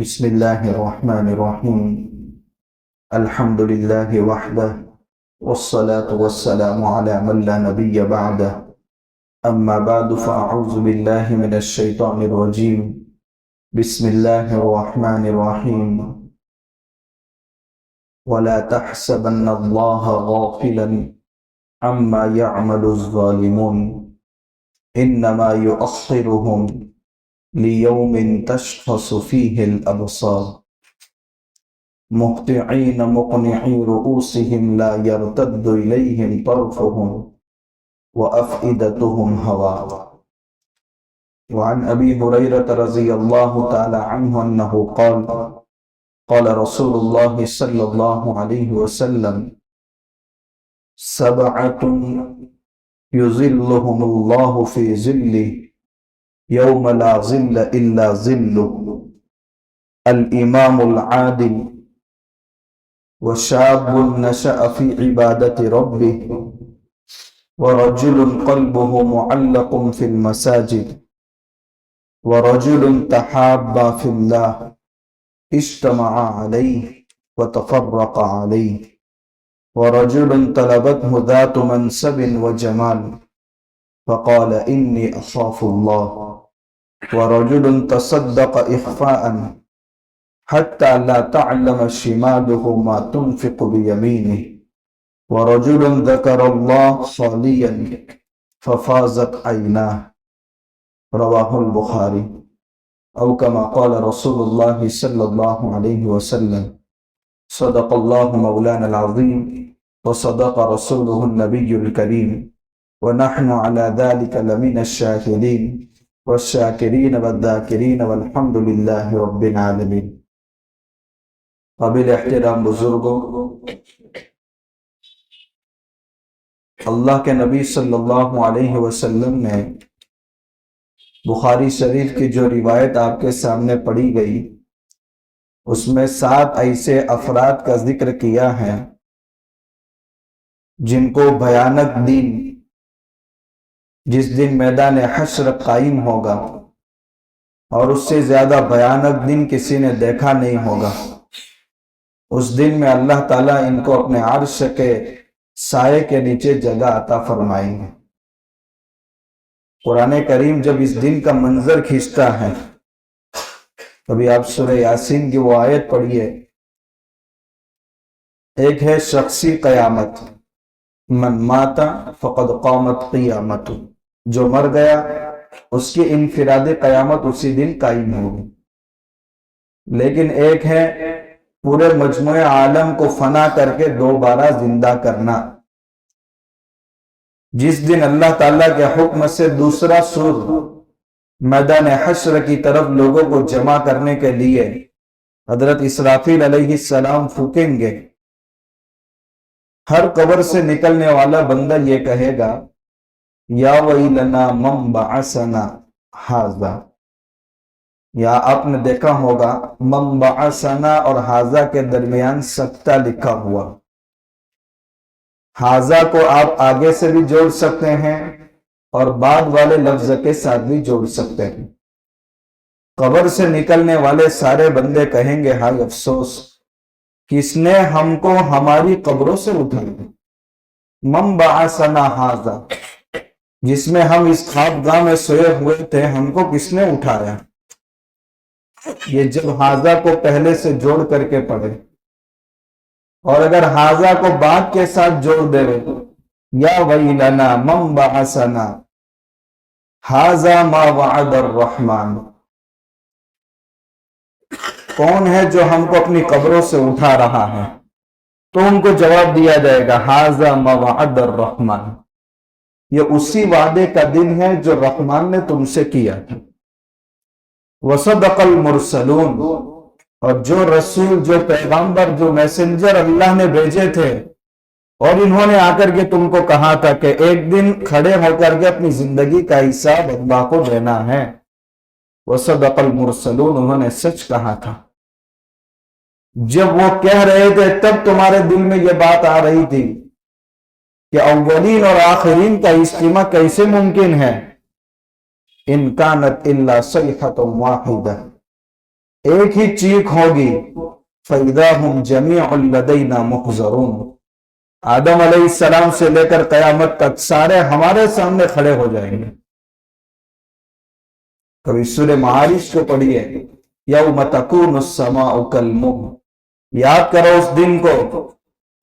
بسم الله الرحمن الرحيم. الحمد لله وحده والصلاة والسلام على من لا نبي بعده. أما بعد فأعوذ بالله من الشيطان الرجيم. بسم الله الرحمن الرحيم. ولا تحسبن الله غافلا عما يعمل الظالمون إنما يؤخرهم ليوم تشخص فيه الأبصار مهطعين مقنعي رؤوسهم لا يرتد إليهم طرفهم وأفئدتهم هواء. وعن أبي هريرة رضي الله تعالى عنه أنه قال قال رسول الله صلى الله عليه وسلم سبعة يظلهم الله في ظله يوم لا ظل إلا ظله الإمام العادل وشاب نشأ في عبادة ربه ورجل قلبه معلق في المساجد ورجل تحابا في الله اجتمع عليه وتفرق عليه ورجل طلبته ذات منصب وجمال فقال إني أخاف الله ورجل تصدق إخفاء حتى لا تعلم شماله ما تنفق بيمينه ورجل ذكر الله خاليا ففازت عيناه رواه البخاري أو كما قال رسول الله صلى الله عليه وسلم صدق الله مولانا العظيم وصدق رسوله النبي الكريم ونحن على ذلك لمن الشاهدين والشاکرین والذاکرین والحمد للہ رب العالمین. قابل احترام بزرگوں، اللہ کے نبی صلی اللہ علیہ وسلم نے بخاری شریف کی جو روایت آپ کے سامنے پڑھی گئی اس میں 7 ایسے افراد کا ذکر کیا ہے جن کو بھیانک دن، جس دن میدان حشر قائم ہوگا اور اس سے زیادہ بھیانک دن کسی نے دیکھا نہیں ہوگا، اس دن میں اللہ تعالیٰ ان کو اپنے عرش کے سائے کے نیچے جگہ عطا فرمائیں گے. قرآن کریم جب اس دن کا منظر کھینچتا ہے، کبھی آپ سورہ یاسین کی وہ آیت پڑھیے، ایک ہے شخصی قیامت، من ماتا فقد قامت قیامت، جو مر گیا اس کی انفرادی قیامت اسی دن قائم ہوگی. لیکن ایک ہے پورے مجموعہ عالم کو فنا کر کے دوبارہ زندہ کرنا، جس دن اللہ تعالیٰ کے حکم سے دوسرا سور میدان حشر کی طرف لوگوں کو جمع کرنے کے لیے حضرت اسرافیل علیہ السلام پھونکیں گے. ہر قبر سے نکلنے والا بندہ یہ کہے گا یا ویلنا من بعثنا ھذا، یا آپ نے دیکھا ہوگا من بعثنا اور ھذا کے درمیان سکتہ لکھا ہوا. ھذا کو آپ آگے سے بھی جوڑ سکتے ہیں اور بعد والے لفظ کے ساتھ بھی جوڑ سکتے ہیں. قبر سے نکلنے والے سارے بندے کہیں گے ہائے افسوس، کس نے ہم کو ہماری قبروں سے اٹھایا. من بعثنا ھذا، جس میں ہم اس خوابگاہ میں سوئے ہوئے تھے، ہم کو کس نے اٹھایا. یہ جب ھذا کو پہلے سے جوڑ کر کے پڑھے، اور اگر ھذا کو بعد کے ساتھ جوڑ دے یا ویلنا من بعثنا ھذا ما وعد الرحمن، کون ہے جو ہم کو اپنی قبروں سے اٹھا رہا ہے، تو ان کو جواب دیا جائے گا ھذا ما وعد الرحمن، یہ اسی وعدے کا دن ہے جو رحمان نے تم سے کیا تھا. وصدق المرسلون، اور جو رسول، جو پیغمبر، جو میسنجر اللہ نے بھیجے تھے، اور انہوں نے آ کر کے تم کو کہا تھا کہ ایک دن کھڑے ہو کر کے اپنی زندگی کا حساب اللہ کو دینا ہے. وصدق المرسلون، انہوں نے سچ کہا تھا. جب وہ کہہ رہے تھے تب تمہارے دل میں یہ بات آ رہی تھی کہ اولین اور آخرین کا اجتماع کیسے ممکن ہے. ان کانت الا صیحۃ واحدہ، ایک ہی چیخ ہوگی، فَإِذَا هُمْ جَمِيعٌ لَدَيْنَا مُحْضَرُونَ، آدم علیہ السلام سے لے کر قیامت تک سارے ہمارے سامنے کھڑے ہو جائیں گے۔ کبھی سورہ معارج کو پڑھیے، یوم تکون السماء کالمہل، یاد کرو اس دن کو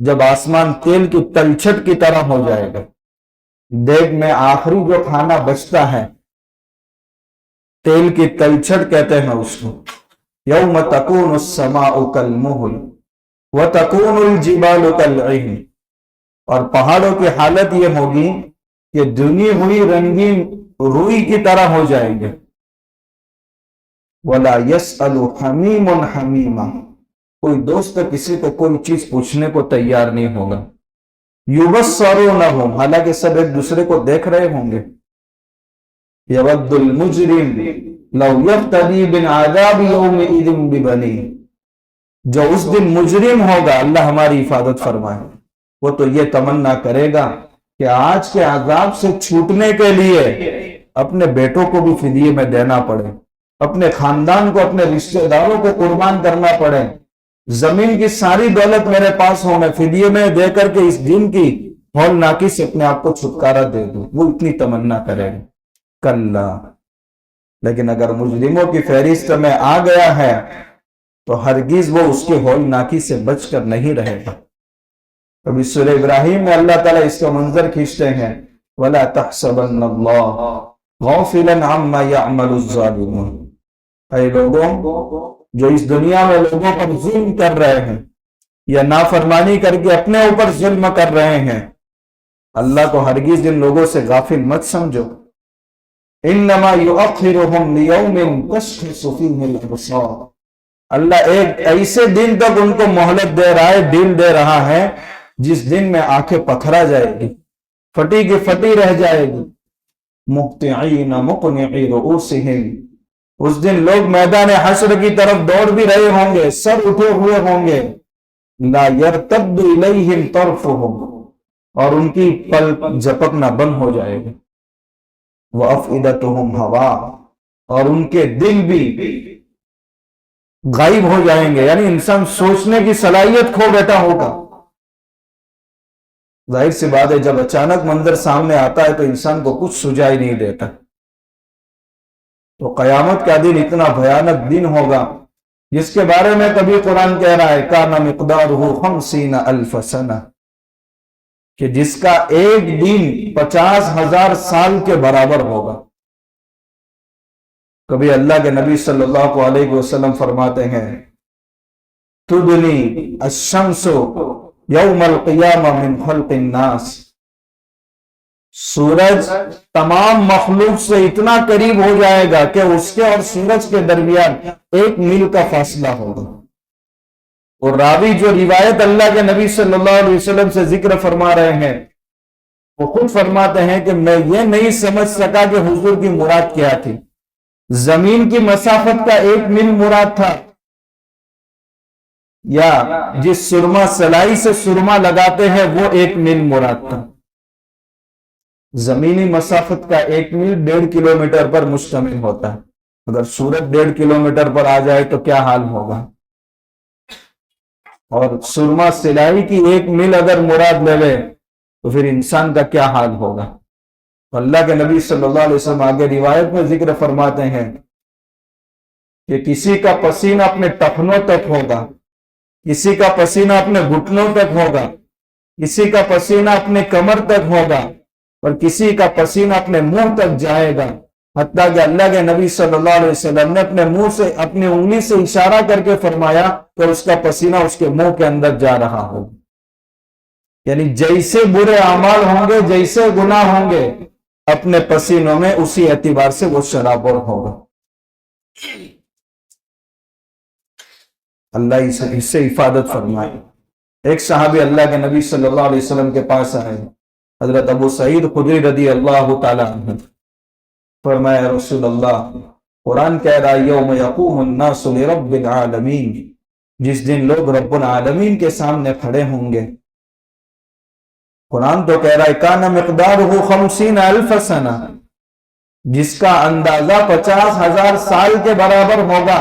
جب آسمان تیل کی تلچھٹ کی طرح ہو جائے گا۔ دیگ میں آخری جو کھانا بچتا ہے تیل کی تلچھٹ کہتے ہیں اس کو۔ یوم تکون السماء کالمہل وتکون الجبال کالعہن، اور پہاڑوں کی حالت یہ ہوگی کہ دھنی ہوئی رنگین روئی کی طرح ہو جائیں گے۔ وَلَا يَسْأَلُ حَمِيمٌ حَمِيمًا، کوئی دوست کسی کو کوئی چیز پوچھنے کو تیار نہیں ہوگا۔ يُبَصَّرُونَهُمْ، حالانکہ سب ایک دوسرے کو دیکھ رہے ہوں گے۔ يَوَدُّ الْمُجْرِمُ لَوْ يَفْتَدِي مِنْ عَذَابِ يَوْمِئِذٍ بِبَنِيهِ، جو اس دن مجرم ہوگا، اللہ ہماری حفاظت فرمائے، وہ تو یہ تمنا کرے گا کہ آج کے عذاب سے چھوٹنے کے لیے اپنے بیٹوں کو بھی فدیے میں دینا پڑے، اپنے خاندان کو، اپنے رشتہ داروں کو قربان کرنا پڑے، زمین کی ساری دولت میرے پاس ہو، میں فدیے میں دے کر کے اس دن کی ہولناکی سے اپنے آپ کو چھٹکارا دے دوں، وہ اتنی تمنا کرے گا۔ کلا، لیکن اگر مجرموں کی فہرست میں آ گیا ہے تو ہرگز وہ اس کی ہولناکی سے بچ کر نہیں رہے گا۔ ابھی سورہ ابراہیم میں اللہ تعالیٰ اس کا منظر کھینچتے ہیں، وَلَا تَحْسَبَنَّ اللَّهَ غَافِلًا عَمَّا يَعْمَلُ الظَّالِمُونَ، اے لوگوں جو اس دنیا میں لوگوں پر ظلم کر رہے ہیں یا نافرمانی کر کے اپنے اوپر ظلم کر رہے ہیں، اللہ کو ہرگز ان لوگوں سے غافل مت سمجھو۔ انما یؤخرہم لیوم تشخص فیہ الابصار، اللہ ایک ایسے دن تک ان کو مہلت دے رہا ہے، ڈیل دے رہا ہے، جس دن میں آنکھیں پکھرا جائے گی، پھٹی کی پھٹی رہ جائے گی۔ مہطعین مقنعی رؤوسہم، اس دن لوگ میدان حشر کی طرف دوڑ بھی رہے ہوں گے، سر اٹھے ہوئے ہوں گے۔ لا یرتد الیہم طرفہم، اور ان کی پلک جھپکنا بند ہو جائے گا۔ وَأَفْئِدَتُهُمْ هَوَاءٌ، اور ان کے دل بھی غائب ہو جائیں گے، یعنی انسان سوچنے کی صلاحیت کھو بیٹھا ہوگا۔ ظاہر سی بات ہے جب اچانک منظر سامنے آتا ہے تو انسان کو کچھ سجائی نہیں دیتا۔ تو قیامت کا دن اتنا بھیانک دن ہوگا جس کے بارے میں کبھی قرآن کہہ رہا ہے کان مقدارہ 50,000 سنہ، کہ جس کا ایک دن 50,000 سال کے برابر ہوگا۔ کبھی اللہ کے نبی صلی اللہ علیہ وسلم فرماتے ہیں تدنی الشمس یوم القیامہ من خلق الناس، سورج تمام مخلوق سے اتنا قریب ہو جائے گا کہ اس کے اور سورج کے درمیان 1 میل کا فاصلہ ہوگا۔ اور راوی جو روایت اللہ کے نبی صلی اللہ علیہ وسلم سے ذکر فرما رہے ہیں وہ خود فرماتے ہیں کہ میں یہ نہیں سمجھ سکا کہ حضور کی مراد کیا تھی، زمین کی مسافت کا 1 میل مراد تھا یا جس سرما سلائی سے سرما لگاتے ہیں وہ 1 میل مراد تھا۔ زمینی مسافت کا 1 میل 1.5 کلومیٹر پر مشتمل ہوتا ہے، اگر سورج 1.5 کلومیٹر پر آ جائے تو کیا حال ہوگا، اور سرما سلائی کی 1 میل اگر مراد لے لے تو پھر انسان کا کیا حال ہوگا۔ اللہ کے نبی صلی اللہ علیہ وسلم آگے روایت میں ذکر فرماتے ہیں کہ کسی کا پسینہ اپنے ٹخنوں تک ہوگا، کسی کا پسینہ اپنے گھٹنوں تک ہوگا، کسی کا پسینہ اپنے کمر تک ہوگا، اور کسی کا پسینہ اپنے منہ تک جائے گا، حتیٰ کہ اللہ کے نبی صلی اللہ علیہ وسلم نے اپنے منہ سے اپنی انگلی سے اشارہ کر کے فرمایا کہ اس کا پسینہ اس کے منہ کے اندر جا رہا ہو۔ یعنی جیسے برے اعمال ہوں گے، جیسے گناہ ہوں گے، اپنے پسینوں میں اسی اعتبار سے وہ شرابور ہوگا۔ اللہ اس سے حفاظت فرمائے۔ ایک صحابی اللہ کے نبی صلی اللہ علیہ وسلم کے پاس آئے، حضرت ابو سعید خدری رضی اللہ تعالی عنہ، فرمایا رسول اللہ قرآن کہہ رہا ہے یوم یقوم الناس لرب العالمین، جس دن لوگ رب العالمین کے سامنے کھڑے ہوں گے۔ قرآن تو کہہ رہا ہے کان مقدارہ 50,000 سنہ، جس کا اندازہ 50,000 سال کے برابر ہوگا۔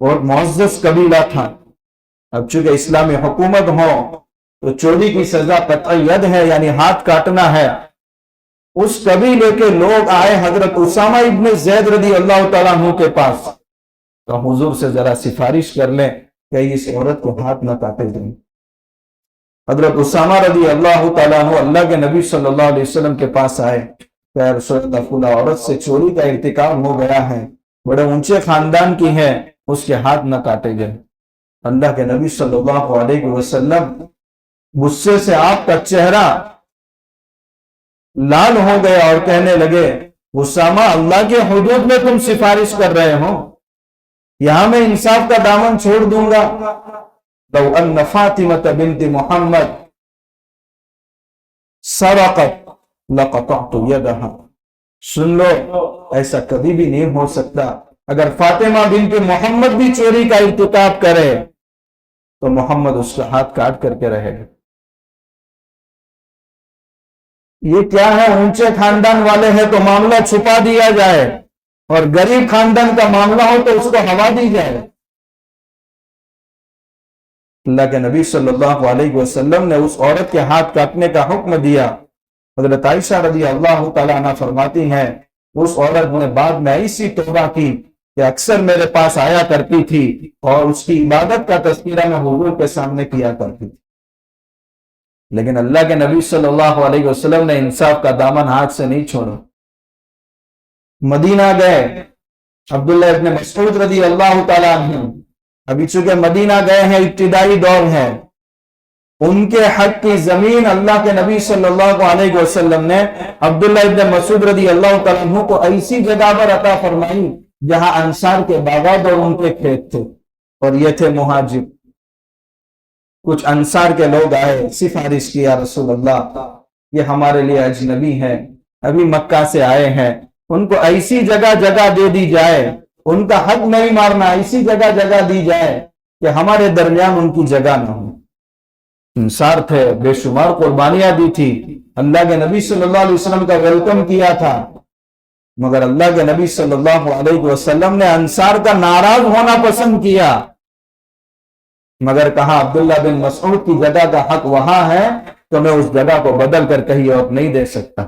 اور معزز قبیلہ تھا. اب چونکہ اسلامی حکومت ہو تو چوری کی سزا قطع ید ہے، یعنی ہاتھ کاٹنا ہے. اس قبیلے کے لوگ آئے حضرت اسامہ ابن زید رضی اللہ تعالیٰ عنہ کے پاس، تو حضور سے ذرا سفارش کر لیں کہ اس عورت کو ہاتھ نہ کاٹے دیں. حضرت اسامہ رضی اللہ تعالیٰ عنہ اللہ کے نبی صلی اللہ علیہ وسلم کے پاس آئے کہ یا رسول اللہ فلاں عورت سے چوری کا ارتکاب ہو گیا ہے، بڑے اونچے خاندان کی ہے، اس کے ہاتھ نہ کاٹے گئے. اللہ کے نبی صلی اللہ علیہ وسلم غصے سے آپ کا چہرہ لال ہو گیا اور کہنے لگے اسامہ اللہ کے حدود میں تم سفارش کر رہے ہو، یہاں میں انصاف کا دامن چھوڑ دوں گا. لو ان فاطمۃ بنت محمد سرقت لقطعت یدہا. سن لو، ایسا کبھی بھی نہیں ہو سکتا. اگر فاطمہ بنت محمد بھی چوری کا ارتکاب کرے تو محمد اس کا ہاتھ کاٹ کر کے رہے گا. یہ کیا ہے؟ اونچے خاندان والے ہیں تو معاملہ چھپا دیا جائے، اور غریب خاندان کا معاملہ ہو تو اس کو ہوا دی جائے. اللہ کے نبی صلی اللہ علیہ وسلم نے اس عورت کے ہاتھ کاٹنے کا حکم دیا. حضرت عائشہ رضی اللہ تعالیٰ عنہ فرماتی ہیں اس عورت نے بعد میں ایسی توبہ کی کہ اکثر میرے پاس آیا کرتی تھی اور اس کی عبادت کا تذکرہ میں حضور کے سامنے کیا کرتی تھی. لیکن اللہ کے نبی صلی اللہ علیہ وسلم نے انصاف کا دامن ہاتھ سے نہیں چھوڑا. مدینہ گئے، عبداللہ ابن مسعود رضی اللہ تعالیٰ عنہ ابھی چونکہ مدینہ گئے ہیں، ابتدائی دور ہے، ان کے حق کی زمین اللہ کے نبی صلی اللہ علیہ وسلم نے عبداللہ ابن مسعود رضی اللہ تعالیٰ عنہ کو ایسی جگہ پر عطا فرمائی جہاں انصار کے باغات اور ان کے کھیت تھے، اور یہ تھے مہاجر. کچھ انصار کے لوگ آئے، سفارش کی، یا رسول اللہ یہ ہمارے لیے اجنبی ہیں، ابھی مکہ سے آئے ہیں، ان کو ایسی جگہ جگہ دے دی جائے، ان کا حق نہیں مارنا، ایسی جگہ جگہ دی جائے کہ ہمارے درمیان ان کی جگہ نہ ہو. انصار تھے، بے شمار قربانیاں دی تھی، اللہ کے نبی صلی اللہ علیہ وسلم کا ویلکم کیا تھا، مگر اللہ کے نبی صلی اللہ علیہ وسلم نے انصار کا ناراض ہونا پسند کیا، مگر کہا عبداللہ بن مسعود کی جگہ کا حق وہاں ہے تو میں اس جگہ کو بدل کر کہیں اور نہیں دے سکتا.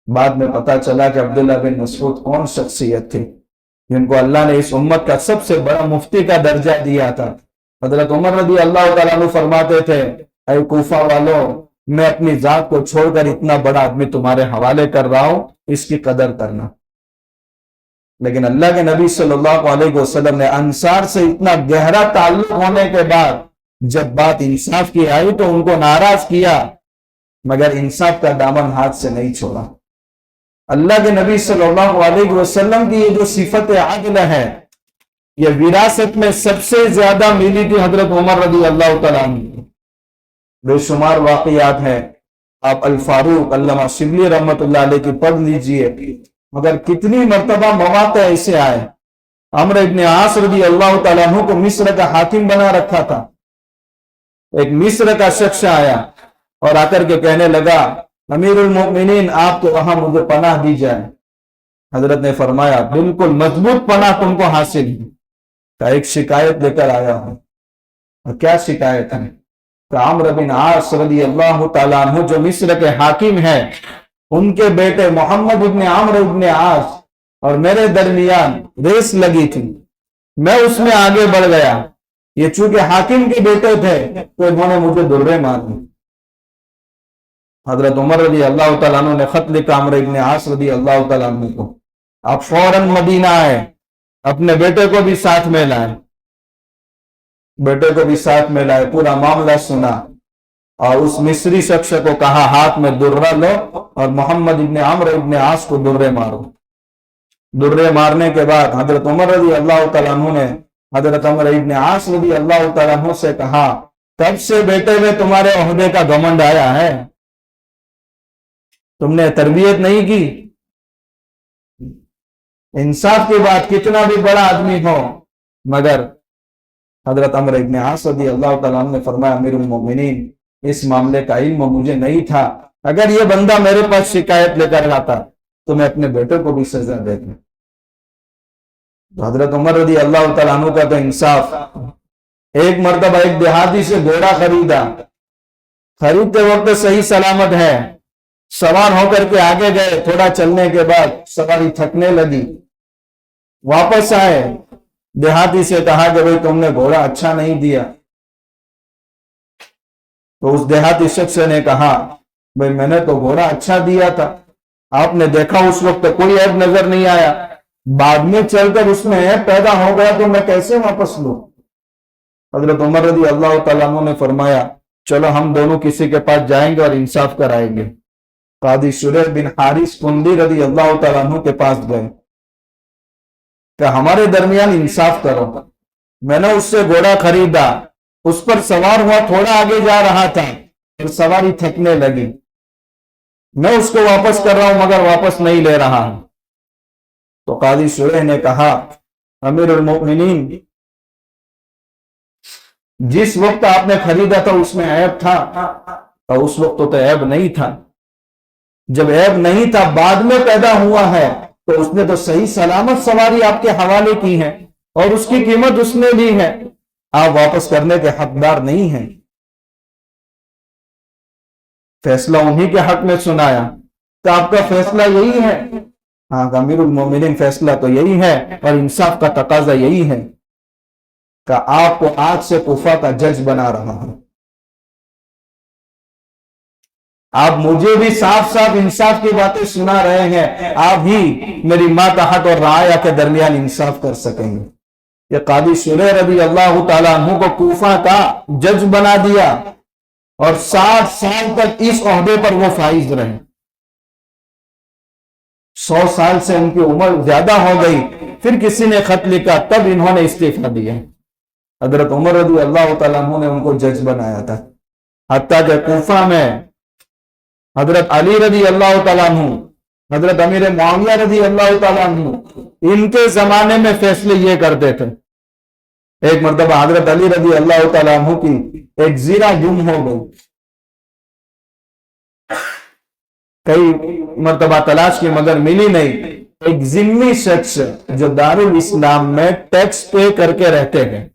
بعد میں پتا چلا کہ عبداللہ بن مسعود کون شخصیت تھی جن کو اللہ نے اس امت کا سب سے بڑا مفتی کا درجہ دیا تھا. حضرت عمر رضی اللہ تعالیٰ عنہ فرماتے تھے اے کوفہ والوں، میں اپنی ذات کو چھوڑ کر اتنا بڑا آدمی تمہارے حوالے کر رہا ہوں، اس کی قدر کرنا. لیکن اللہ کے نبی صلی اللہ علیہ وسلم نے انصار سے اتنا گہرا تعلق ہونے کے بعد جب بات انصاف کی آئی تو ان کو ناراض کیا، مگر انصاف کا دامن ہاتھ سے نہیں چھوڑا. اللہ کے نبی صلی اللہ علیہ وسلم کی یہ جو صفت عدل ہے، یہ وراثت میں سب سے زیادہ ملی تھی حضرت عمر رضی اللہ تعالیٰ عنہ. بے شمار واقعات ہیں، آپ الفاروق علامہ شبلی رحمت اللہ علیہ کی پڑھ لیجئے، مگر کتنی مرتبہ مواقع ایسے آئے. عمرو ابن عاص رضی اللہ تعالیٰ عنہ کو مصر کا حاکم بنا رکھا تھا. ایک مصر کا شخص آیا اور آ کر کے کہنے لگا امیر المؤمنین آپ کے وہاں مجھے پناہ دی جائے. حضرت نے فرمایا بالکل مضبوط پناہ تم کو حاصل ہے. کہ ایک شکایت لے کر آیا ہوں. اور کیا شکایت ہے؟ کہ عمرو بن عاص رضی اللہ تعالیٰ عنہ جو مصر کے حاکم ہیں، ان کے بیٹے محمد ابن عمرو ابن عاص اور میرے درمیان ریس لگی تھی، میں اس میں آگے بڑھ گیا. یہ چونکہ حاکم کے بیٹے تھے تو انہوں نے مجھے درے مارے. حضرت عمر رضی اللہ تعالیٰ عنہ نے خط لکھا عمرو ابن عاص رضی اللہ تعالیٰ عنہ کو، آپ فوراً مدینہ آئے، اپنے بیٹے کو بھی ساتھ میں لائے. بیٹے کو بھی ساتھ میں لائے، پورا معاملہ سنا اور اس مصری شخص کو کہا ہاتھ میں درہ لو اور محمد ابن عمرو ابن عاص کو درے مارو. درے مارنے کے بعد حضرت عمر رضی اللہ تعالیٰ عنہ نے حضرت عمرو ابن عاص رضی اللہ تعالیٰ عنہ سے کہا کب سے بیٹے میں تمہارے عہدے کا گھمنڈ آیا ہے؟ تم نے تربیت نہیں کی. انصاف کی بات کتنا بھی بڑا آدمی ہو، مگر حضرت عمرو ابن عاص رضی اللہ تعالیٰ عنہ نے فرمایا امیر المؤمنین اس معاملے کا علم مجھے نہیں تھا، اگر یہ بندہ میرے پاس شکایت لے کر آتا تو میں اپنے بیٹے کو بھی سزا دیتا. تو حضرت عمر رضی اللہ تعالیٰ عنہ کا تو انصاف، ایک مرتبہ ایک دیہاتی سے گھوڑا خریدا، خریدتے وقت صحیح سلامت ہے، سوار ہو کر کے آگے گئے، تھوڑا چلنے کے بعد سواری تھکنے لگی، واپس آئے، دیہاتی سے کہا کہ بھئی تم نے گھوڑا اچھا نہیں دیا۔ تو اس دیہاتی شخص نے کہا بھئی میں نے تو گھوڑا اچھا دیا تھا، آپ نے دیکھا اس وقت کوئی عیب نظر نہیں آیا، بعد میں چل کر اس میں عیب پیدا ہو گیا تو میں کیسے واپس لوں؟ حضرت عمر رضی اللہ تعالیٰ عنہ نے فرمایا چلو ہم دونوں کسی کے پاس جائیں گے اور انصاف کرائیں گے۔ قاضی شریح بن حارث کندی رضی اللہ تعالیٰ عنہ کے پاس گئے کہ ہمارے درمیان انصاف کرو، میں نے اس سے گھوڑا خریدا، اس پر سوار ہوا، تھوڑا آگے جا رہا تھا اور سواری تھکنے لگی، میں اس کو واپس کر رہا ہوں مگر واپس نہیں لے رہا ہوں۔ تو قاضی شریح نے کہا امیر المؤمنین، جس وقت آپ نے خریدا تھا اس میں عیب تھا اور اس وقت تو عیب نہیں تھا، جب عیب نہیں تھا بعد میں پیدا ہوا ہے تو اس نے تو صحیح سلامت سواری آپ کے حوالے کی ہے اور اس کی قیمت اس نے لی ہے، آپ واپس کرنے کے حقدار نہیں ہیں۔ فیصلہ انہی کے حق میں سنایا کہ آپ کا فیصلہ یہی ہے؟ ہاں امیر المومنین فیصلہ تو یہی ہے اور انصاف کا تقاضا یہی ہے کہ آپ کو آج سے کوفہ کا جج بنا رہا ہوں، آپ مجھے بھی صاف صاف انصاف کی باتیں سنا رہے ہیں، آپ ہی میری ماتحت اور رعایا کے درمیان انصاف کر سکیں گے۔ یہ قاضی شریح رضی اللہ تعالیٰ عنہ کو کوفہ کا جج بنا دیا اور 60 سال تک اس عہدے پر وہ فائز رہے۔ 100 سال سے ان کی عمر زیادہ ہو گئی، پھر کسی نے خط لکھا، تب انہوں نے استعفیٰ دیا۔ حضرت عمر رضی اللہ تعالیٰ عنہ نے ان کو جج بنایا تھا، حتیٰ کہ کوفہ میں حضرت علی رضی اللہ تعالیٰ عنہ، حضرت امیر معاویہ رضی اللہ تعالیٰ عنہ، ان کے زمانے میں فیصلے یہ کرتے تھے۔ ایک مرتبہ حضرت علی رضی اللہ تعالیٰ عنہ کی ایک زیرہ گم ہو گئی، کئی مرتبہ تلاش کی مگر ملی نہیں۔ ایک ذمہ شخص جو دارالاسلام میں ٹیکس پے کر کے رہتے ہیں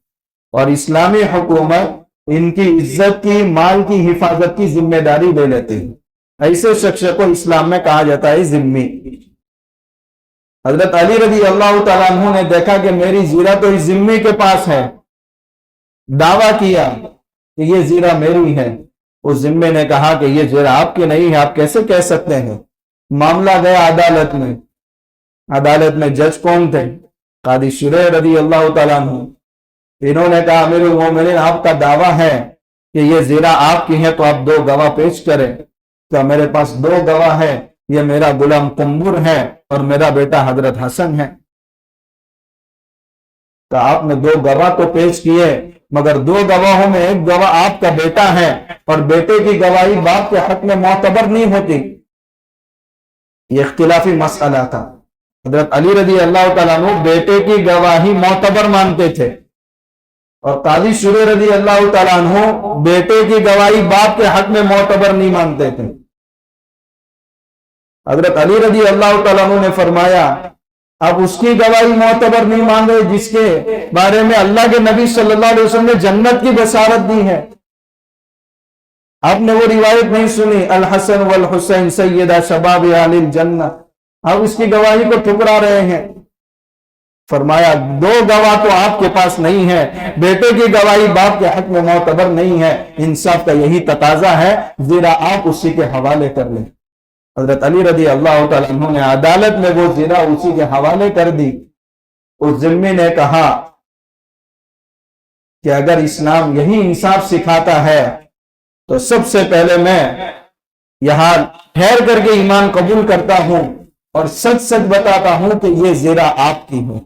اور اسلامی حکومت ان کی عزت کی، مال کی حفاظت کی ذمہ داری لے لیتی ہے، ایسے شخص کو اسلام میں کہا جاتا ہے ذمہ۔ حضرت علی رضی اللہ تعالیٰ عنہ نے دیکھا کہ میری زیرہ تو اس ذمہ کے پاس ہے، دعویٰ کیا کہ یہ زیرہ میری ہے۔ اس ذمہ نے کہا کہ یہ زیرہ آپ کی نہیں ہے، آپ کیسے کہہ سکتے ہیں؟ معاملہ گیا عدالت میں۔ عدالت میں جج کون تھے؟ قاضی شریح رضی اللہ تعالیٰ عنہ۔ انہوں نے کہا امیر المومنین آپ کا دعویٰ ہے کہ یہ زیرہ آپ کی ہے تو آپ 2 گواہ پیش کریں۔ کہ میرے پاس 2 گواہ ہے، یہ میرا غلام قنبر ہے اور میرا بیٹا حضرت حسن ہے۔ کہ آپ نے 2 گواہ تو پیش کیے مگر 2 گواہوں میں ایک گواہ آپ کا بیٹا ہے اور بیٹے کی گواہی باپ کے حق میں معتبر نہیں ہوتی۔ یہ اختلافی مسئلہ تھا۔ حضرت علی رضی اللہ تعالیٰ عنہ بیٹے کی گواہی معتبر مانتے تھے اور قاضی شریح رضی اللہ تعالیٰ عنہ بیٹے کی گواہی باپ کے حق میں معتبر نہیں مانتے تھے۔ حضرت علی رضی اللہ تعالیٰ عنہ نے فرمایا اب اس کی گواہی معتبر نہیں مان رہے جس کے بارے میں اللہ کے نبی صلی اللہ علیہ وسلم نے جنت کی بشارت دی ہے۔ آپ نے وہ روایت نہیں سنی الحسن والحسین سیدہ شباب اہل الجنہ، آپ اس کی گواہی کو ٹھکرا رہے ہیں۔ فرمایا 2 گواہ تو آپ کے پاس نہیں ہے، بیٹے کی گواہی باپ کے حق میں معتبر نہیں ہے، انصاف کا یہی تقاضا ہے زیرہ آپ اسی کے حوالے کر لیں۔ حضرت علی رضی اللہ تعالیٰ عنہ نے عدالت میں وہ زیرہ اسی کے حوالے کر دی۔ اس ذمہ نے کہا کہ اگر اسلام یہی انصاف سکھاتا ہے تو سب سے پہلے میں یہاں ٹھہر کر کے ایمان قبول کرتا ہوں اور سچ سچ بتاتا ہوں کہ یہ زیرہ آپ کی ہے۔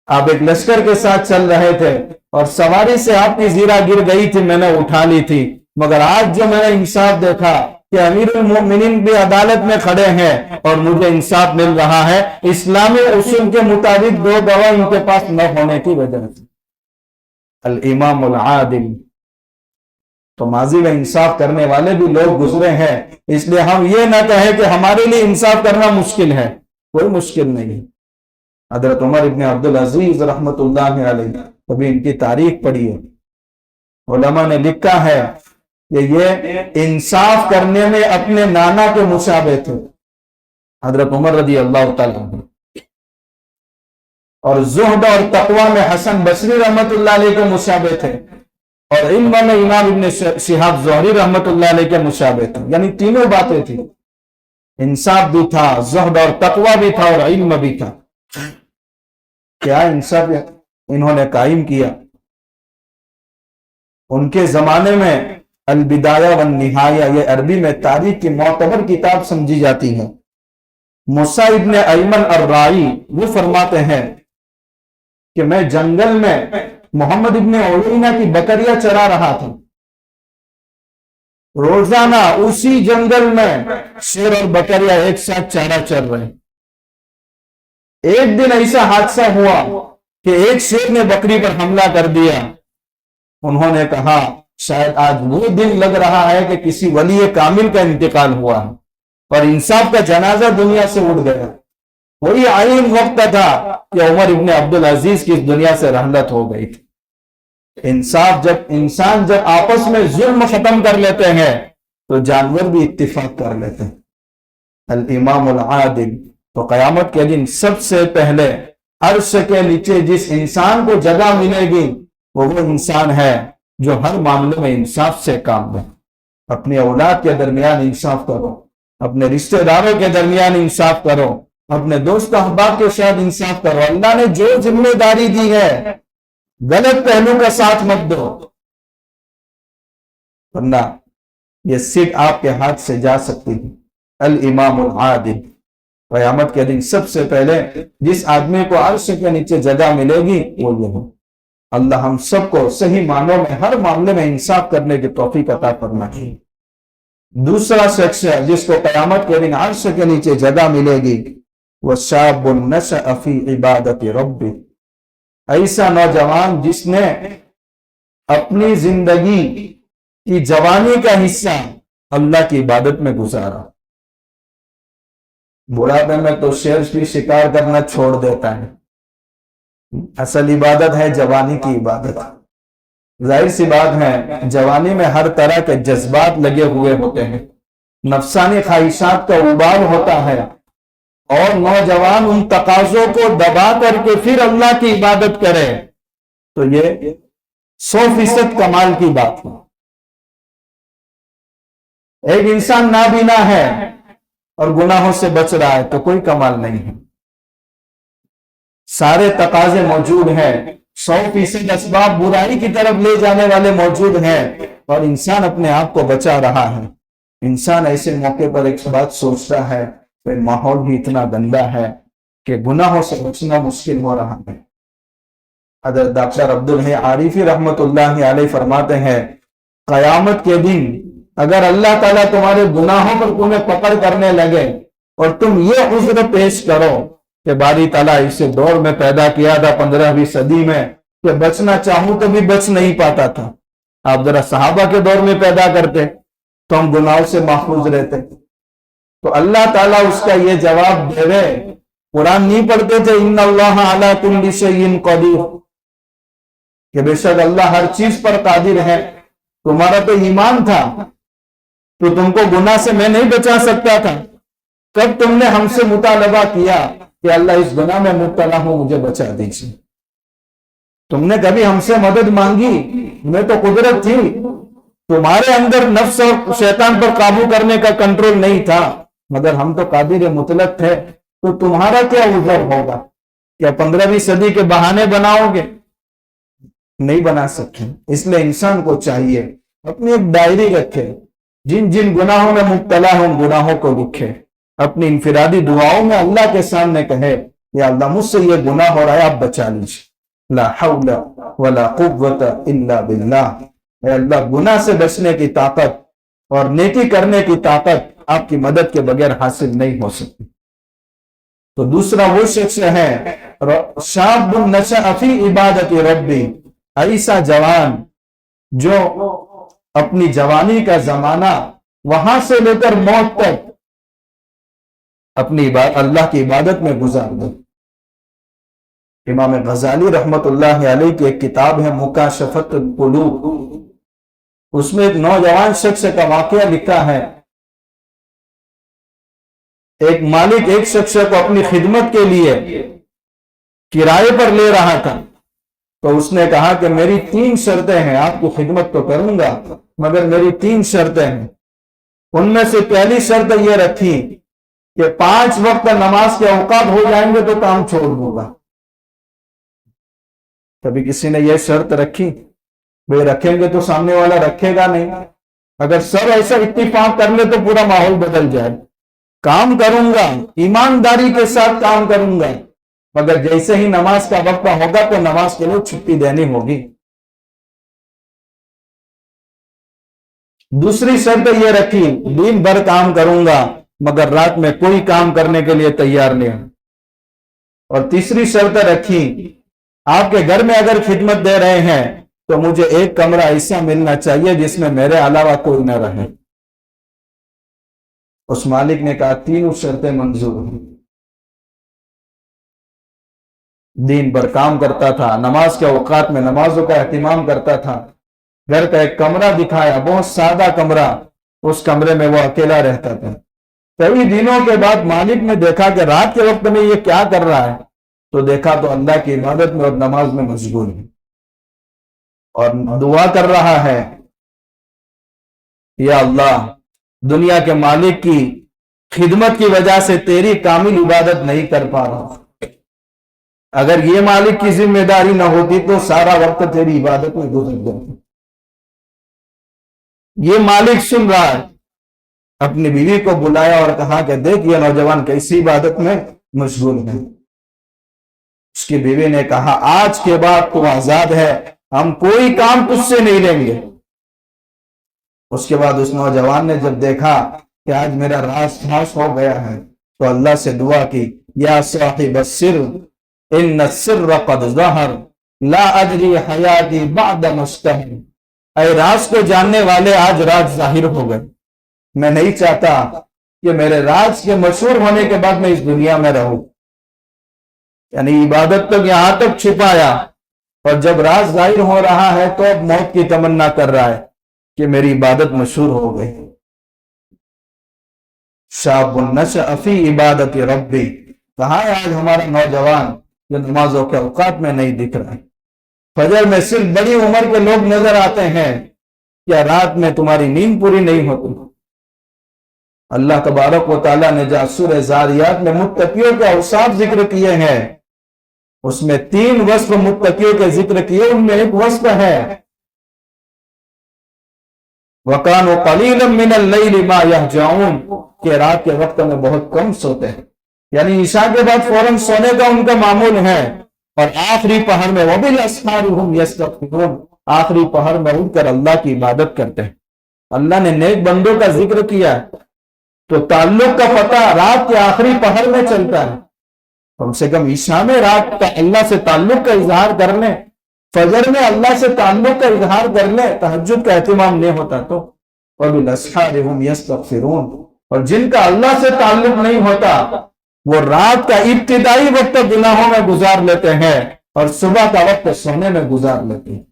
آپ ایک لشکر کے ساتھ چل رہے تھے اور سواری سے آپ کی زیرہ گر گئی تھی، میں نے اٹھا لی تھی، مگر آج جو میں نے انصاف دیکھا کہ امیر المؤمنین بھی عدالت میں کھڑے ہیں اور مجھے انصاف مل رہا ہے اسلامی اصول کے مطابق 2 گواہ ان کے پاس نہ ہونے کی وجہ سے۔ الامام العادل۔ تو ماضی میں انصاف کرنے والے بھی لوگ گزرے ہیں، اس لیے ہم یہ نہ کہیں کہ ہمارے لیے انصاف کرنا مشکل ہے، کوئی مشکل نہیں۔ حضرت عمر ابن عبدالعزیز رحمت اللہ علیہ، کبھی ان کی تاریخ پڑھی ہے، علماء نے لکھا ہے کہ یہ انصاف کرنے میں اپنے نانا کے مشابہ تھے، حضرت عمر رضی اللہ تعالیٰ عنہ، اور زہد اور تقوی میں حسن بصری رحمت اللہ علیہ کے مشابہ تھے، اور علم میں امام ابن شہاب زہری رحمت اللہ علیہ کے مشابہ تھے۔ یعنی تینوں باتیں تھی، انصاف بھی تھا، زہد اور تقوی بھی تھا، اور علم بھی تھا۔ کیا انصاف انہوں نے قائم کیا۔ ان کے زمانے میں البدایہ والنہایہ، یہ عربی میں تاریخ کی معتبر کتاب سمجھی جاتی ہے۔ موسیٰ ابن ایمن الرائی وہ فرماتے ہیں کہ میں جنگل میں محمد ابن عیینہ کی بکریاں چرا رہا تھا، روزانہ اسی جنگل میں شیر اور بکریاں ایک ساتھ چارہ چر رہے۔ ایک دن ایسا حادثہ ہوا کہ ایک شیر نے بکری پر حملہ کر دیا۔ انہوں نے کہا شاید آج وہ دن لگ رہا ہے کہ کسی ولی کامل کا انتقال ہوا ہے اور انصاف کا جنازہ دنیا سے اٹھ گیا۔ وہی عین وقت تھا کہ عمر ابن عبدالعزیز کی اس دنیا سے رحلت ہو گئی تھی۔ انسان جب آپس میں ظلم ختم کر لیتے ہیں تو جانور بھی اتفاق کر لیتے ہیں۔ الامام العادل، تو قیامت کے دن سب سے پہلے عرش کے نیچے جس انسان کو جگہ ملے گی وہ انسان ہے جو ہر معاملے میں انصاف سے کام لے۔ اپنی اولاد کے درمیان انصاف کرو، اپنے رشتہ داروں کے درمیان انصاف کرو، اپنے دوست احباب کے ساتھ انصاف کرو۔ اللہ نے جو ذمہ داری دی ہے غلط پہلو کا ساتھ مت دو، ورنہ یہ سیٹ آپ کے ہاتھ سے جا سکتی ہے۔ الامام العادل، قیامت کے دن سب سے پہلے جس آدمی کو عرش کے نیچے جگہ ملے گی وہ یہ ہے۔ اللہ ہم سب کو صحیح معنوں میں ہر معاملے میں انصاف کرنے کی توفیق عطا فرمائے۔ دوسرا شخص جس کو قیامت کے دن عرش کے نیچے جگہ ملے گی وہ شاب نشأ فی عبادت ربہ، ایسا نوجوان جس نے اپنی زندگی کی جوانی کا حصہ اللہ کی عبادت میں گزارا۔ بڑھاپے میں تو شیر بھی شکار کرنا چھوڑ دیتا ہے، اصل عبادت ہے جوانی کی عبادت۔ ظاہر سی بات ہے جوانی میں ہر طرح کے جذبات لگے ہوئے ہوتے ہیں، نفسانی خواہشات کا ابال ہوتا ہے، اور نوجوان ان تقاضوں کو دبا کر کے پھر اللہ کی عبادت کرے تو یہ 100% کمال کی بات ہے۔ ایک انسان نابینا ہے اور گناہوں سے بچ رہا ہے تو کوئی کمال نہیں ہے۔ سارے تقاضے موجود ہیں، 100% اسباب برائی کی طرف لے جانے والے موجود ہیں، اور انسان اپنے آپ کو بچا رہا ہے۔ انسان ایسے موقع پر ایک بات سوچتا ہے کہ ماحول بھی اتنا گندا ہے کہ گناہوں سے بچنا مشکل ہو رہا ہے۔ حضرت ڈاکٹر عبدالحی عارفی رحمت اللہ علیہ فرماتے ہیں قیامت کے دن اگر اللہ تعالیٰ تمہارے گناہوں پر تمہیں پکڑ کرنے لگے اور تم یہ عذر پیش کرو کہ باری تعالیٰ اسے دور میں پیدا کیا تھا 15ویں صدی میں کہ بچنا چاہوں تو بھی بچ نہیں پاتا تھا، آپ ذرا صحابہ کے دور میں پیدا کرتے تو ہم گناہوں سے محفوظ رہتے۔ تو اللہ تعالیٰ اس کا یہ جواب دے، قرآن نہیں پڑھتے تھے ان اللہ علی کل شیء قدیر، کہ بے شک اللہ ہر چیز پر قادر ہے۔ تمہارا تو ایمان تھا تو تم کو گناہ سے میں نہیں بچا سکتا تھا، کب تم نے ہم سے مطالبہ کیا کہ اللہ اس گناہ میں مبتلا ہوں مجھے بچا دیجیے؟ تم نے کبھی ہم سے مدد مانگی؟ تمہیں تو قدرت تھی، تمہارے اندر نفس اور شیطان پر قابو کرنے کا کنٹرول نہیں تھا، مگر ہم تو قادر مطلق تھے، تو تمہارا کیا عذر ہوگا؟ کیا 15ویں صدی کے بہانے بناؤ گے؟ نہیں بنا سکتے۔ اس لیے انسان کو چاہیے اپنی ایک ڈائری رکھے، جن جن گناہوں میں مبتلا ہوں گناہوں کو لکھے، اپنی انفرادی دعاؤں میں اللہ کے سامنے کہے یا اللہ مجھ سے یہ گناہ ہو رہا ہے آپ بچا لیجیے، لا حول ولا قوت الا باللہ۔ اے اللہ گناہ سے بچنے کی طاقت اور نیکی کرنے کی طاقت آپ کی مدد کے بغیر حاصل نہیں ہو سکتی۔ تو دوسرا وہ شخص ہے شاب نشأ فی عبادت ربی، ایسا جوان جو اپنی جوانی کا زمانہ وہاں سے لے کر موت تک اپنی اللہ کی عبادت میں گزار دے۔ امام غزالی رحمت اللہ علیہ کی ایک کتاب ہے مکاشفت القلوب، اس میں ایک نوجوان شخص کا واقعہ لکھا ہے۔ ایک مالک ایک شخص کو اپنی خدمت کے لیے کرائے پر لے رہا تھا، تو اس نے کہا کہ میری 3 شرطیں ہیں، آپ کی خدمت تو کروں گا مگر میری 3 شرطیں ہیں۔ ان میں سے پہلی شرط یہ رکھی کہ 5 وقت نماز کے اوقات ہو جائیں گے تو کام چھوڑ دوں گا۔ کبھی کسی نے یہ شرط رکھی؟ بھئی رکھیں گے تو سامنے والا رکھے گا نہیں، اگر سب ایسا اتفاق کر لے تو پورا ماحول بدل جائے۔ کام کروں گا، ایمانداری کے ساتھ کام کروں گا، مگر جیسے ہی نماز کا وقت ہوگا تو نماز کے لیے چھٹی دینی ہوگی۔ دوسری شرط یہ رکھی، دن بھر کام کروں گا مگر رات میں کوئی کام کرنے کے لیے تیار نہیں۔ اور تیسری شرط رکھی، آپ کے گھر میں اگر خدمت دے رہے ہیں تو مجھے ایک کمرہ ایسا ملنا چاہیے جس میں میرے علاوہ کوئی نہ رہے۔ اس مالک نے کہا 3 شرطیں منظور ہیں۔ دن بھر کام کرتا تھا، نماز کے اوقات میں نمازوں کا اہتمام کرتا تھا، گھر کا ایک کمرہ دکھایا، بہت سادہ کمرہ، اس کمرے میں وہ اکیلا رہتا تھا۔ کئی دنوں کے بعد مالک نے دیکھا کہ رات کے وقت میں یہ کیا کر رہا ہے، تو دیکھا تو اللہ کی عبادت میں اور نماز میں مشغول ہے اور دعا کر رہا ہے، یا اللہ، دنیا کے مالک کی خدمت کی وجہ سے تیری کامل عبادت نہیں کر پا رہا، اگر یہ مالک کی ذمہ داری نہ ہوتی تو سارا وقت تیری عبادت میں گزر جاتا۔ یہ مالک سن رہا ہے، اپنی بیوی کو بلایا اور کہا کہ دیکھ یہ نوجوان کیسی عبادت میں مشغول ہے۔ اس کی بیوی نے کہا آج کے بعد تو آزاد ہے، ہم کوئی کام تجھ سے نہیں لیں گے۔ اس کے بعد اس نوجوان نے جب دیکھا کہ آج میرا راز پھاش ہو گیا ہے تو اللہ سے دعا کی، یا صاحب السر ان السر قد ظہر لا ادری حیاتی بعد مشتہر، اے راز کو جاننے والے آج راز ظاہر ہو گئے، میں نہیں چاہتا کہ میرے راز کے مشہور ہونے کے بعد میں اس دنیا میں رہوں۔ یعنی عبادت تک یہاں تک چھپایا، اور جب راز ظاہر ہو رہا ہے تو اب موت کی تمنا کر رہا ہے کہ میری عبادت مشہور ہو گئی۔ شاب نشأ فی عبادت ربی، کہاں ہے آج ہمارا نوجوان جو نمازوں کے اوقات میں نہیں دکھ رہا ہے؟ فجر میں صرف بڑی عمر کے لوگ نظر آتے ہیں، کیا رات میں تمہاری نیند پوری نہیں ہوتی؟ اللہ تبارک و تعالیٰ نے جہاں سورہ زاریات میں متقیوں کے اوصاف ذکر کیے ہیں، اس میں 3 وصف متقیوں کے ذکر کیے، ان میں ایک وصف ہے وَقَانُوا قَلِيلًا مِّنَ اللَّيْلِ مَا يَهْجَعُونَ، کہ رات کے وقت میں بہت کم سوتے ہیں، یعنی عشاء کے بعد فوراً سونے کا ان کا معمول ہے، اور آخری پہر میں وَبِالْأَسْحَارِ هُمْ يَسْتَغْفِرُونَ، آخری پہر میں اٹھ کر اللہ کی عبادت کرتے ہیں۔ اللہ نے نیک بندوں کا ذکر کیا تو تعلق کا پتہ رات کے آخری پہر میں چلتا ہے۔ کم سے کم عشاء میں رات کا اللہ سے تعلق کا اظہار کر لیں، فجر میں اللہ سے تعلق کا اظہار کر لیں، تہجد کا اہتمام نہیں ہوتا تو وَبِالْأَسْحَارِ هُمْ يَسْتَغْفِرُونَ، اور جن کا اللہ سے تعلق نہیں ہوتا وہ رات کا ابتدائی وقت گناہوں میں گزار لیتے ہیں اور صبح کا وقت سونے میں گزار لیتے ہیں۔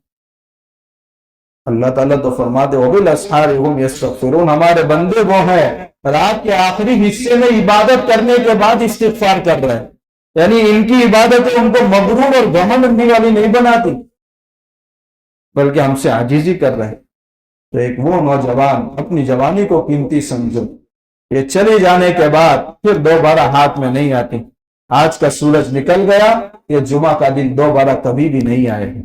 اللہ تعالیٰ تو فرماتے وَبِالْأَسْحَارِ هُمْ يَسْتَغْفِرُونَ، ہمارے بندے وہ ہیں رات کے آخری حصے میں عبادت کرنے کے بعد استغفار کر رہے ہیں، یعنی ان کی عبادتیں ان کو مغرور اور گھمنڈ کرنے والی نہیں بناتی بلکہ ہم سے عاجزی کر رہے ہیں۔ تو ایک وہ نوجوان اپنی جوانی کو قیمتی سمجھو، یہ چلے جانے کے بعد پھر دوبارہ ہاتھ میں نہیں آتی۔ آج کا سورج نکل گیا، یہ جمعہ کا دن دوبارہ کبھی بھی نہیں آئے گا۔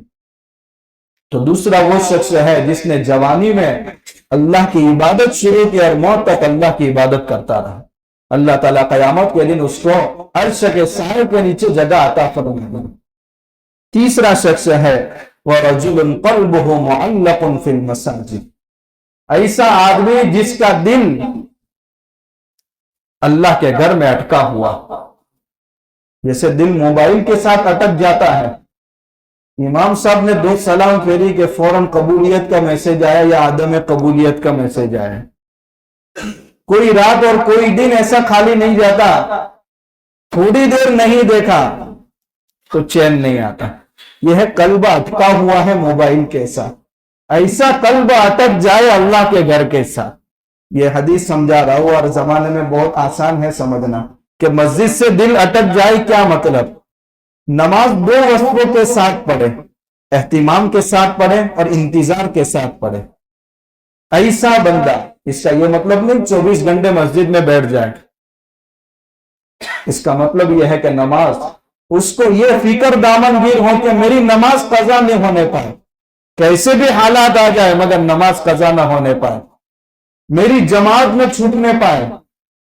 تو دوسرا وہ شخص ہے جس نے جوانی میں اللہ کی عبادت شروع کی اور موت تک اللہ کی عبادت کرتا رہا، اللہ تعالیٰ قیامت کے دن اس کو عرش کے سائے کے نیچے جگہ عطا فرمائے گا۔ تیسرا شخص ہے وَرَجُلٌ قَلْبُهُ مُعَلَّقٌ فِي الْمَسَاجِدِ، ایسا آدمی جس کا دل اللہ کے گھر میں اٹکا ہوا، جیسے دل موبائل کے ساتھ اٹک جاتا ہے۔ امام صاحب نے 2 سلام پھیری کہ فوراً قبولیت کا میسج آیا یا عدم قبولیت کا میسج آیا۔ کوئی رات اور کوئی دن ایسا خالی نہیں جاتا، تھوڑی دیر نہیں دیکھا، تو چین نہیں آتا. یہ ہے قلب اٹکا ہوا ہے موبائل کے ساتھ. ایسا قلب اٹک جائے اللہ کے گھر کے ساتھ. یہ حدیث سمجھا رہا ہوں اور زمانے میں بہت آسان ہے سمجھنا کہ مسجد سے دل اٹک جائے کیا مطلب. نماز 2 وقتوں کے ساتھ پڑھے, اہتمام کے ساتھ پڑھے اور انتظار کے ساتھ پڑھے. ایسا بندہ, اس کا یہ مطلب نہیں 24 گھنٹے مسجد میں بیٹھ جائے. اس کا مطلب یہ ہے کہ نماز اس کو یہ فکر دامن گیر ہو کہ میری نماز قضا نہیں ہونے پائے, کیسے بھی حالات آ جائے مگر نماز قضا نہ ہونے پائے, میری جماعت میں چھوٹنے پائے.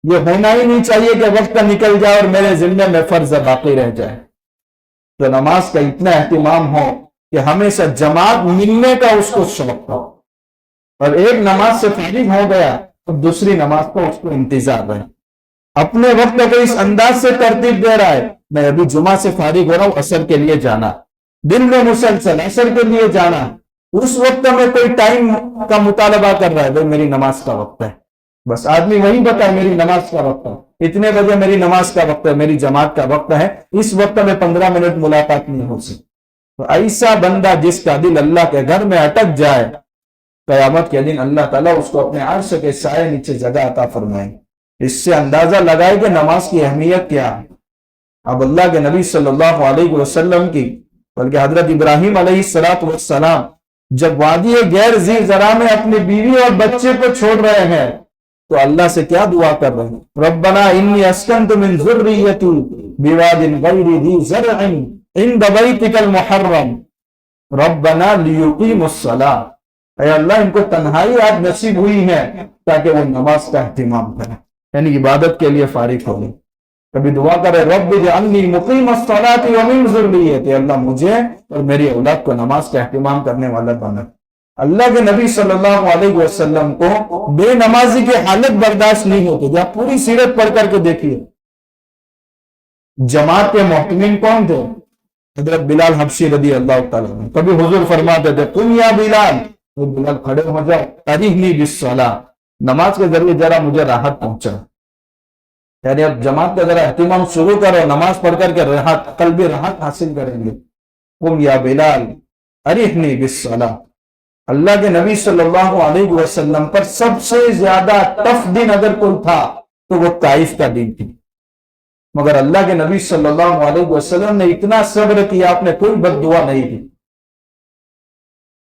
یہ ہونا ہی نہیں چاہیے کہ وقت نکل جائے اور میرے ذمے میں فرض باقی رہ جائے. تو نماز کا اتنا اہتمام ہو کہ ہمیشہ جماعت ملنے کا اس کو شوق ہو, اور ایک نماز سے فارغ ہو گیا تو دوسری نماز کو اس کو انتظار رہے. اپنے وقت کو اس انداز سے ترتیب دے رہا ہے, میں ابھی جمعہ سے فارغ ہو رہا ہوں, عصر کے لیے جانا, دن میں مسلسل عصر کے لیے جانا. اس وقت میں کوئی ٹائم کا مطالبہ کر رہا ہے, بھائی میری نماز کا وقت ہے, بس آدمی وہی بتائے میری نماز کا وقت ہے, اتنے بجے میری نماز کا وقت ہے, میری جماعت کا وقت ہے, اس وقت میں 15 منٹ ملاقات نہیں ہو سکتی. تو ایسا بندہ جس کا دل اللہ کے گھر میں اٹک جائے, قیامت کے دن اللہ تعالیٰ اس کو اپنے عرش کے سائے نیچے جگہ عطا فرمائے. اس سے اندازہ لگائے کہ نماز کی اہمیت کیا ہے. اب اللہ کے نبی صلی اللہ علیہ وسلم کی, بلکہ حضرت ابراہیم علیہ السلام جب وادی غیر ذی زرع میں اپنی بیوی اور بچے کو چھوڑ رہے ہیں تو اللہ سے کیا دعا کر رہے ہیں, ربنا انی اسکنت من ذریتی بواد غیر ذی زرع عند بیتک المحرم ربنا لیقیموا الصلاۃ. اے اللہ ان کو تنہائی آج نصیب ہوئی ہے تاکہ وہ نماز کا اہتمام کریں, یعنی عبادت کے لیے فارغ ہو گئے. کبھی دعا کرے رب اجعلنی مقیم الصلاۃ ومن ذریتی, اللہ مجھے اور میری اولاد کو نماز کا اہتمام کرنے والا بنا. اللہ کے نبی صلی اللہ علیہ وسلم کو بے نمازی کی حالت برداشت نہیں ہوتی. جب پوری سیرت پڑھ کر کے دیکھیے, جماعت کے محتمین کون تھے؟ حضرت بلال حبشی رضی اللہ تعالیٰ عنہ. کبھی حضور فرماتے تھے قم یا بلال, وہ بلال کھڑے ہو جاؤ, ارحنی بالصلاۃ, نماز کے ذریعے ذرا مجھے راحت پہنچا. یعنی اب جماعت کا ذرا اہتمام شروع کرو, نماز پڑھ کر کے راحت, قلبی راحت حاصل کریں گے. قم یا بلال ارحنی بالصلاۃ. اللہ کے نبی صلی اللہ علیہ وسلم پر سب سے زیادہ ٹف دن اگر کوئی تھا تو وہ طائف کا دن تھی, مگر اللہ کے نبی صلی اللہ علیہ وسلم نے اتنا صبر کیا, آپ نے کوئی بد دعا نہیں دی.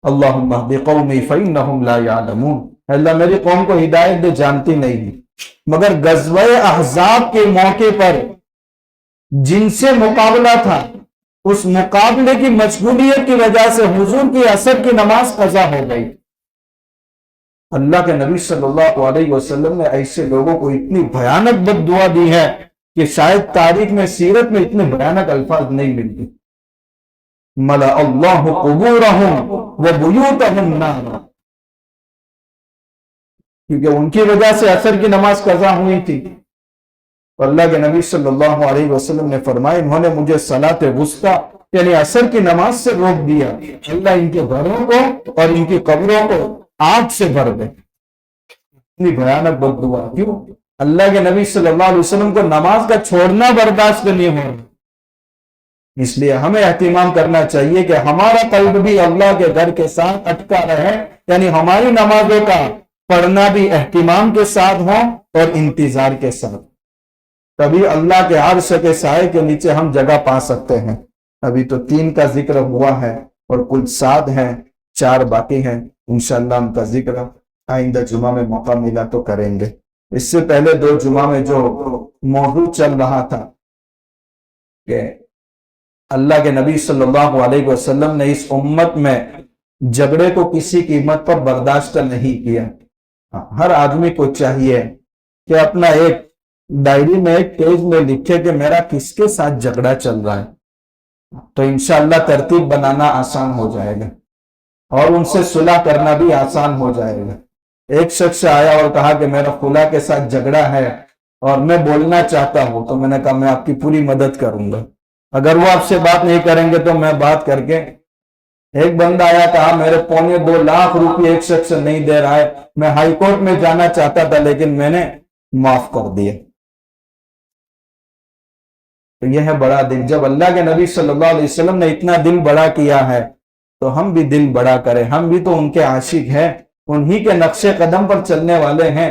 اللہم اہد قومی فإنہم لا یعلمون, اللہ میری قوم کو ہدایت دے, جانتی نہیں دی. مگر غزوہ احزاب کے موقع پر جن سے مقابلہ تھا, اس مقابلے کی مشغولیت کی وجہ سے حضور کی عصر کی نماز قضا ہو گئی. اللہ کے نبی صلی اللہ علیہ وسلم نے ایسے لوگوں کو اتنی بھیانک بد دعا دی ہے کہ شاید تاریخ میں, سیرت میں اتنے بھیانک الفاظ نہیں ملتے. ملا اللہ قبورہم وبیوتہم نارا, کیونکہ ان کی وجہ سے عصر کی نماز قضا ہوئی تھی. اللہ کے نبی صلی اللہ علیہ وسلم نے فرمایا انہوں نے مجھے صلاۃ وسطیٰ یعنی عصر کی نماز سے روک دیا, اللہ ان کے گھروں کو اور ان کی قبروں کو آگ سے بھر دے. اتنی بھیانک بد دعا کیوں؟ اللہ کے نبی صلی اللہ علیہ وسلم کو نماز کا چھوڑنا برداشت نہیں ہو رہا. اس لیے ہمیں اہتمام کرنا چاہیے کہ ہمارا قلب بھی اللہ کے گھر کے ساتھ اٹکا رہے, یعنی ہماری نمازوں کا پڑھنا بھی اہتمام کے ساتھ ہو اور انتظار کے ساتھ. تبھی اللہ کے عرش کے سائے کے نیچے ہم جگہ پا سکتے ہیں. ابھی تو 3 کا ذکر ہوا ہے اور کل 7 ہیں, 4 باقی ہیں. انشاءاللہ ان کا ذکر آئندہ جمعہ میں موقع ملا تو کریں گے. اس سے پہلے 2 جمعہ میں جو موضوع چل رہا تھا کہ اللہ کے نبی صلی اللہ علیہ وسلم نے اس امت میں جھگڑے کو کسی قیمت پر برداشت نہیں کیا. ہر آدمی کو چاہیے کہ اپنا ایک ڈائری میں, ایک پیج میں لکھے کہ میرا کس کے ساتھ جھگڑا چل رہا ہے, تو انشاءاللہ ترتیب بنانا آسان ہو جائے گا اور ان سے صلح کرنا بھی آسان ہو جائے گا. ایک شخص آیا اور کہا کہ میرا فلاں کے ساتھ جھگڑا ہے اور میں بولنا چاہتا ہوں, تو میں نے کہا میں آپ کی پوری مدد کروں گا. اگر وہ آپ سے بات نہیں کریں گے تو میں بات کر کے. ایک بندہ آیا, کہا میرے 2.25 لاکھ روپے ایک شخص نہیں دے رہا ہے, میں ہائی کورٹ میں جانا چاہتا تھا لیکن میں نے معاف کر دیا. تو یہ ہے بڑا دل. جب اللہ کے نبی صلی اللہ علیہ وسلم نے اتنا دل بڑا کیا ہے تو ہم بھی دل بڑا کریں. ہم بھی تو ان کے عاشق ہیں, انہی کے نقش قدم پر چلنے والے ہیں.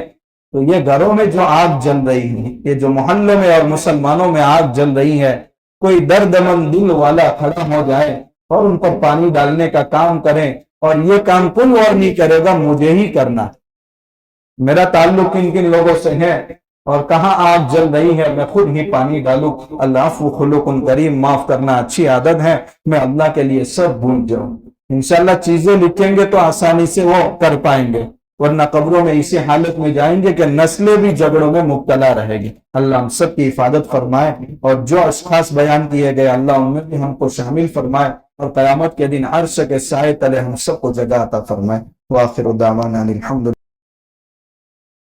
تو یہ گھروں میں جو آگ جل رہی ہے, یہ جو محلوں میں اور مسلمانوں میں آگ جل رہی ہے, کوئی درد مند دل والا کھڑا ہو جائے اور ان پر پانی ڈالنے کا کام کریں. اور یہ کام کوئی اور نہیں کرے گا, مجھے ہی کرنا. میرا تعلق کن کن لوگوں سے ہے اور کہاں آگ جل رہی ہے, میں خود ہی پانی ڈالوں. اللہ عفو خلق کریم, معاف کرنا اچھی عادت ہے. میں اللہ کے لیے سب بھول جاؤں. انشاءاللہ چیزیں لکھیں گے تو آسانی سے وہ کر پائیں گے, ورنہ قبروں میں اسی حالت میں جائیں گے کہ نسلیں بھی جھگڑوں میں مبتلا رہے گی. اللہ ہم سب کی حفاظت فرمائے, اور جو اشخاص بیان کیے گئے اللہ ان میں بھی ہم کو شامل فرمائے, اور قیامت کے دن عرش کے سائے تلے ہم سب کو جگہ عطا فرمائے. وآخر دعوانا الحمد